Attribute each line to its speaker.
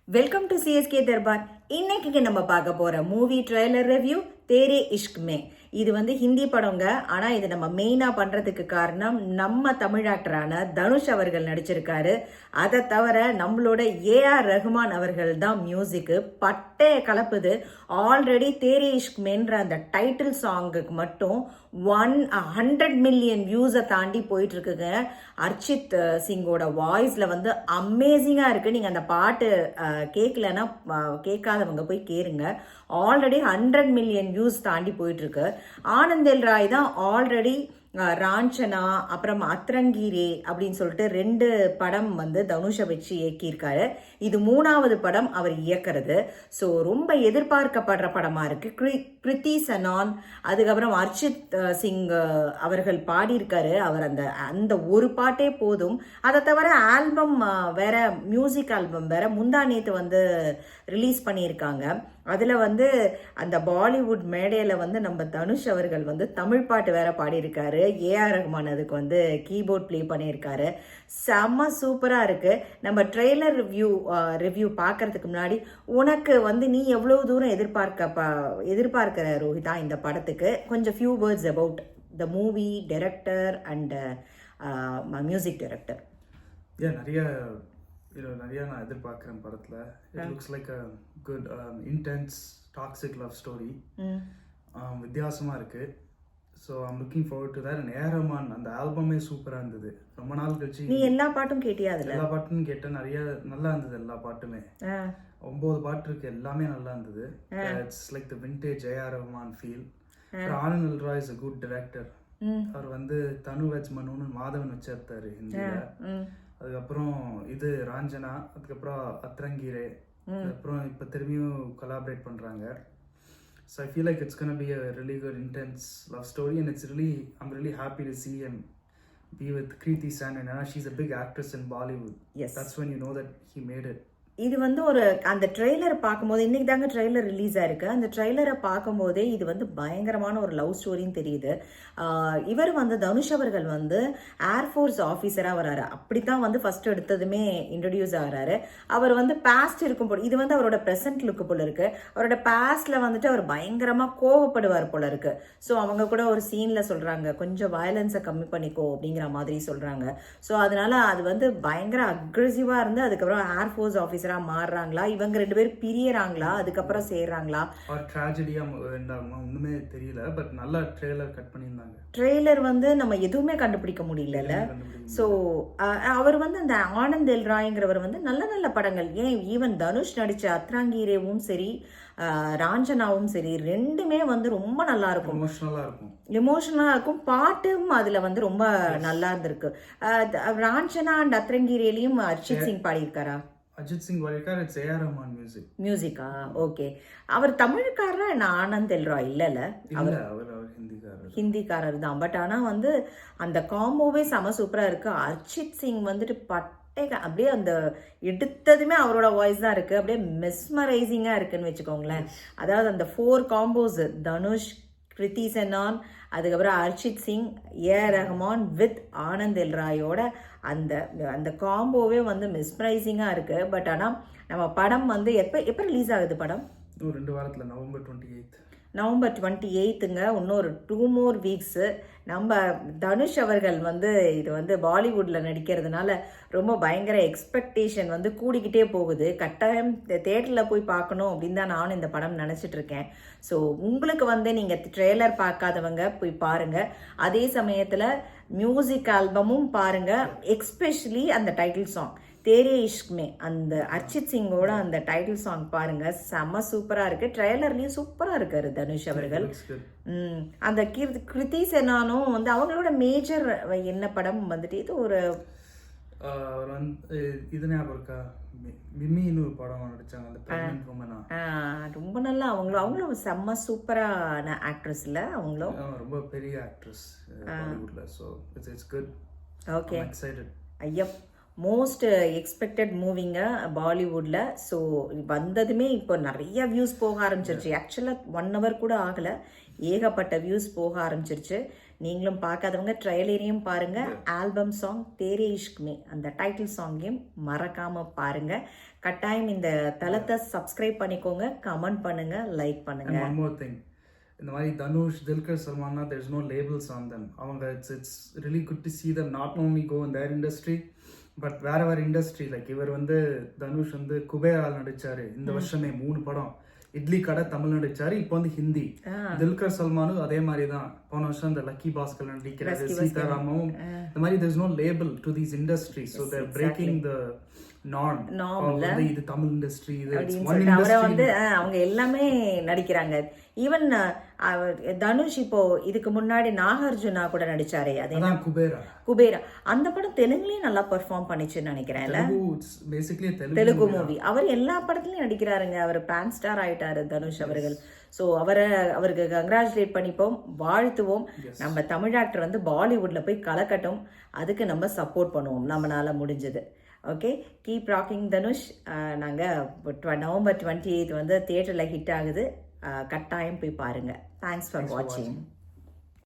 Speaker 1: Welcome to CSK Darbar. இன்னைக்கு நம்ம பார்க்க போற மூவி ட்ரெய்லர் ரிவ்யூ தேரே இஷ்க் மே. இது வந்து ஹிந்தி படங்க. ஆனா இது நம்ம மெயினா பண்றதுக்கு காரணம் நம்ம தமிழ் ஆக்டரான தனுஷ் அவர்கள் நடிச்சிருக்காரு. அதை தவிர நம்மளோட ஏஆர் ரஹ்மான் அவர்கள் தான் மியூசிக்கு பட்டைய கலப்புது. ஆல்ரெடி தேரே இஷ்க் மேன்ற அந்த டைட்டில் சாங்குக்கு மட்டும் 100 மில்லியன் வியூஸை தாண்டி போயிட்டு இருக்குங்க. அர்ச்சித் சிங்கோட வாய்ஸ்ல வந்து அமேசிங்கா இருக்கு. நீங்க அந்த பாட்டு கேட்கலன்னா கேட்காதவங்க போய் கேளுங்க. ஆல்ரெடி 100 மில்லியன் வியூஸ் தாண்டி போயிட்டு இருக்கு. ஆனந்தல் ராய் தான் ஆல்ரெடி ராஞ்சனா அப்புறம் அத்ரங்கீரே அப்படின்னு சொல்லிட்டு 2 படம் வந்து தனுஷை வச்சு இயக்கியிருக்காரு. இது 3வது படம் அவர் இயக்கிறது. ஸோ ரொம்ப எதிர்பார்க்கப்படுற படமா இருக்கு. கிருத்தி சனான் அதுக்கப்புறம் அர்ச்சித் சிங் அவர்கள் பாடியிருக்காரு. அவர் அந்த ஒரு பாட்டே போதும். அதை தவிர ஆல்பம் வேற, மியூசிக் ஆல்பம் வேற முந்தா நேத்து வந்து ரிலீஸ் பண்ணியிருக்காங்க. அதில் வந்து அந்த பாலிவுட் மேடையில் வந்து நம்ம தனுஷ் அவர்கள் வந்து தமிழ் பாட்டு வேற பாடியிருக்காரு. ஏஆர் ரஹ்மான் அதுக்கு வந்து கீபோர்ட் ப்ளே பண்ணியிருக்காரு. செம்ம சூப்பராக இருக்குது. நம்ம ட்ரெய்லர் ரிவ்யூ பார்க்கறதுக்கு முன்னாடி உனக்கு வந்து நீ எவ்வளோ தூரம் எதிர்பார்க்கிற ரோஹிதா இந்த படத்துக்கு கொஞ்சம் few words about the movie director and music director.
Speaker 2: நிறைய நான் எதிர்பார்க்குறேன் படத்தில். It looks like a good intense toxic love story. வித்தியாசமாக இருக்குது. So I'm looking forward to that. And AR Rahman அந்த ஆல்பமே சூப்பராக இருந்தது. ரொம்ப நாள் கழிச்சு
Speaker 1: நீ எல்லா பாட்டும் கேட்டியா? அதில்
Speaker 2: எல்லா பாட்டும் கேட்டேன். நிறைய நல்லா இருந்தது. எல்லா பாட்டுமே 9 பாட்டு இருக்கு. எல்லாமே நல்லா இருந்தது. It's like the vintage A R Rahman feel. Anand Rai is a good director. அவர் வந்து தனு வெஜ் மனுன்னு மாதவன் வச்சிருந்தாரு ஹிந்தியில். அதுக்கப்புறம் இது ராஞ்சனா, அதுக்கப்புறம் அத்ரங்கீரே, அப்புறம் இப்போ திரும்பியும் கொலாபரேட் பண்ணுறாங்க. So I feel like it's gonna be a really good intense love story and I'm really happy to see him be with Kriti Sanon. She's a big actress in Bollywood.
Speaker 1: Yes.
Speaker 2: That's when you know that he made it.
Speaker 1: இது வந்து ஒரு அந்த trailer பார்க்கும்போது, இன்னைக்கு தாங்க trailer release ஆயிருக்கு. அந்த ட்ரெய்லரை பார்க்கும்போதே இது வந்து பயங்கரமான ஒரு லவ் ஸ்டோரின்னு தெரியுது. இவர் வந்து தனுஷ் அவர்கள் வந்து ஏர்ஃபோர்ஸ் ஆஃபீஸராக வராரு. அப்படித்தான் வந்து ஃபர்ஸ்ட் எடுத்ததுமே இன்ட்ரடியூஸ் ஆகிறாரு. அவர் வந்து பாஸ்ட் இருக்கும் போல, இது வந்து அவரோட ப்ரெசன்ட் லுக்கு போல இருக்கு. அவரோட பாஸ்ட்ல வந்துட்டு அவர் பயங்கரமாக கோவப்படுவார் போல இருக்கு. ஸோ அவங்க கூட ஒரு சீன்ல சொல்றாங்க, கொஞ்சம் வயலன்ஸை கம்மி பண்ணிக்கோ அப்படிங்கிற மாதிரி சொல்றாங்க. ஸோ அதனால அது வந்து பயங்கர அக்ரெசிவா இருந்து அதுக்கப்புறம் ஏர்ஃபோர்ஸ் ஆஃபீஸர் மாறுறாங்களா, இவங்க 2 பேரும் பிரியறாங்களா, அதுக்கப்புறம் சேர்றாங்களா,
Speaker 2: ஒரு ட்ராஜடியா வேண்டாமா ஒண்ணுமே தெரியல. பட் நல்லா ட்ரெய்லர் கட் பண்ணியிருந்தாங்க.
Speaker 1: ட்ரெய்லர் வந்து நம்ம எதுவுமே கண்டுபிடிக்க முடியல. ஸோ அவர் வந்து அந்த ஆனந்த் எல் ராய்ங்கிறவர் வந்து நல்ல நல்ல படங்கள், ஏன் ஈவன் தனுஷ் நடிச்ச அத்ராங்கீரேவும் சரி ராஞ்சனாவும் சரி 2மே வந்து ரொம்ப நல்லா இருக்கும், எமோஷனலா இருக்கும். பாட்டும் அதுல வந்து ரொம்ப நல்லா இருந்திருக்கு. ராஞ்சனா அண்ட் அத்ரங்கீரேலையும் அர்ச்சித் சிங் பாடியிருக்காரா?
Speaker 2: அஜித் சிங் பாடியிருக்கார். இட்ஸ் ஏஆர் ரஹ்மான்
Speaker 1: மியூசிக்கா? ஓகே. அவர் தமிழ்காரரா? நான் ஆனந்த் எல் ராய் இல்ல.
Speaker 2: அவர்
Speaker 1: ஹிந்திக்காரர் தான். பட் ஆனா வந்து அந்த காம்போவே செம சூப்பரா இருக்கு. அர்ச்சித் சிங் வந்துட்டு அப்படியே அந்த எடுத்ததுமே அவரோட வாய்ஸ் தான் இருக்கு. அப்படியே மெஸ்மரைசிங்கா இருக்குன்னு வச்சுக்கோங்களேன். அதாவது அந்த 4 காம்போஸ், தனுஷ், கிருத்தி சென்னான், அதுக்கப்புறம் Arijit Singh, A R Rahman with Anand L ராயோட அந்த காம்போவே வந்து மெஸ்மரைசிங்கா இருக்கு. பட் ஆனால் நம்ம படம் வந்து எப்போ ரிலீஸ் ஆகுது படம்?
Speaker 2: 2 வாரத்தில்
Speaker 1: நவம்பர் 28ங்க. இன்னொரு 2 more வீக்ஸு. நம்ம தனுஷ் அவர்கள் வந்து இது வந்து பாலிவுட்டில் நடிக்கிறதுனால ரொம்ப பயங்கர எக்ஸ்பெக்டேஷன் வந்து கூடிக்கிட்டே போகுது. கட்டாயம் தேட்டரில் போய் பார்க்கணும் அப்படின்னு தான் நானும் இந்த படம் நினச்சிட்டு இருக்கேன். ஸோ உங்களுக்கு வந்து நீங்கள் ட்ரெய்லர் பார்க்காதவங்க போய் பாருங்கள். அதே சமயத்தில் மியூசிக் ஆல்பமும் பாருங்கள். எக்ஸ்பெஷலி அந்த டைட்டில் சாங் தேரே இஷ்க் மே, அந்த அர்ச்சித் சிங்கோட அந்த டைட்டில் சாங் பாருங்க, செம்ம சூப்பரா இருக்கு. ட்ரெய்லர்லயும் சூப்பரா இருக்காரு தனுஷ் அவர்கள். அந்த கிருத்தி செனானும் வந்து அவங்களோட மேஜர் என்ன படம் வந்துட்டு இது ஒரு
Speaker 2: இது ஞாபகம் இருக்கா? மிமின்னு ஒரு படம் நடிச்சாங்க, அந்த பிரெக்னன்ட் வுமனா.
Speaker 1: ரொம்ப நல்லா. அவங்களும் செம்ம சூப்பரான ஆக்ட்ரஸ் இல்ல? அவங்களும்
Speaker 2: ரொம்ப பெரிய ஆக்ட்ரஸ் பாலிவுட்ல. So it's good.
Speaker 1: Okay,
Speaker 2: excited.
Speaker 1: ஐயப் மோஸ்ட் எக்ஸ்பெக்டட் மூவிங்க பாலிவுட்ல. ஸோ வந்ததுமே இப்போ நிறைய வியூஸ் போக ஆரம்பிச்சிருச்சு. ஆக்சுவலாக 1 hour கூட ஆகலை, ஏகப்பட்ட வியூஸ் போக ஆரம்பிச்சிருச்சு. நீங்களும் பார்க்காதவங்க ட்ரைலரையும் பாருங்க. ஆல்பம் சாங் தேரே இஷ்க் மே, அந்த டைட்டில் சாங்கையும் மறக்காம பாருங்க. கட்டாயம் இந்த தளத்தை சப்ஸ்கிரைப் பண்ணிக்கோங்க, கமெண்ட் பண்ணுங்க, லைக் பண்ணுங்க.
Speaker 2: ஒன் மோர் திங், இந்த மாதிரி Dhanush, Dulquer சல்மான்னா there's no labels on them. அவங்க it's really good to see them not only go in their industry but வேற இண்டஸ்ட்ரி. லைக் இவர் வந்து தனுஷ் வந்து குபேரால் நடிச்சாரு இந்த வருஷமே 3 படம். இட்லி கடை தமிழ் நடிச்சாரு, இப்போ வந்து ஹிந்தி. துல்கர் சல்மானும் அதே மாதிரி தான், போன வருஷம் இந்த லக்கி பாஸ்கர் நடிக்கிறாரு, சீதாராமும். இந்த மாதிரி there's no label to these industries, so they're breaking the norm. இது தமிழ் இண்டஸ்ட்ரி, இது one
Speaker 1: அவரை
Speaker 2: industry.
Speaker 1: வந்து அவங்க எல்லாமே நடிக்கிறாங்க. ஈவன் தனுஷ் இப்போ இதுக்கு முன்னாடி நாகார்ஜுனா கூட நடிச்சாரே, அது என்ன, குபேரா. அந்த படம் தெலுங்குலயும் நல்லா பெர்ஃபார்ம் பண்ணிச்சுன்னு நினைக்கிறேன்ல.
Speaker 2: Basically
Speaker 1: Telugu movie. அவர் எல்லா படத்துலயும் நடிக்கிறாருங்க. அவர் பேன் ஸ்டார் ஆயிட்டாரு தனுஷ் அவர்கள். ஸோ அவருக்கு கங்க்ராச்சுலேட் பண்ணிப்போம், வாழ்த்துவோம். நம்ம தமிழ் ஆக்டர் வந்து பாலிவுட்ல போய் கலக்கட்டும், அதுக்கு நம்ம சப்போர்ட் பண்ணுவோம் நம்மளால முடிஞ்சது. Okay, keep rocking Dhanush. நாங்கள் November 28 வந்து தியேட்டரில் ஹிட் ஆகுது, கட்டாயம் போய் பாருங்க. தேங்க்ஸ் ஃபார் வாட்சிங்.